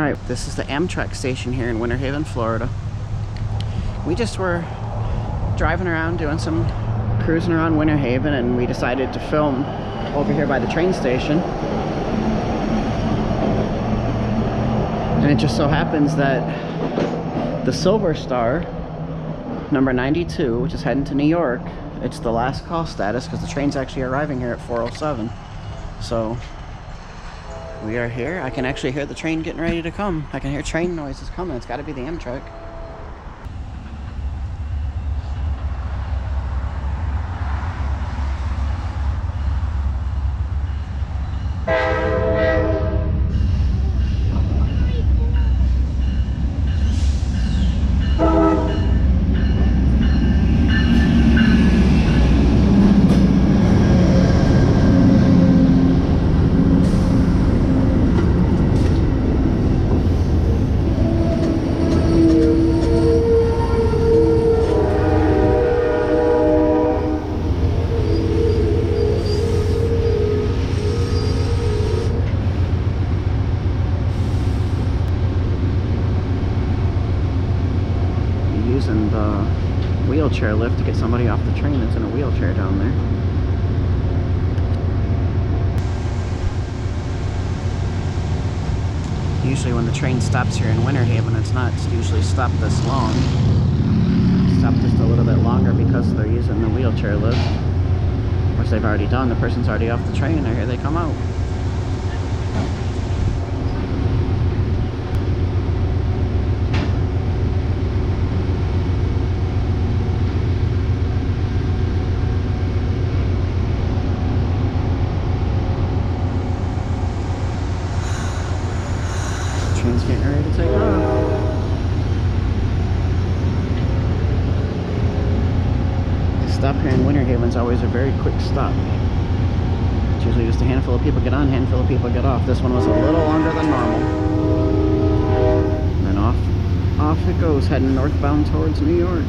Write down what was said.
Alright, this is the Amtrak station here in Winter Haven, Florida. We just were driving around doing some cruising around Winter Haven, and we decided to film over here by the train station. And it just so happens that the Silver Star, number 92, which is heading to New York, it's the last call status because the train's actually arriving here at 4:07. So we are here. I can actually hear the train getting ready to come. I can hear train noises coming. It's got to be the Amtrak. Using the wheelchair lift to get somebody off the train that's in a wheelchair down there. Usually when the train stops here in Winter Haven, it's not usually stopped this long. It's stopped just a little bit longer because they're using the wheelchair lift, which they've already done. The person's already off the train, and here they come out. Train's getting ready to take off. The stop here in Winter Haven is always a very quick stop. It's usually just a handful of people get on, handful of people get off. This one was a little longer than normal. And then off it goes, heading northbound towards New York.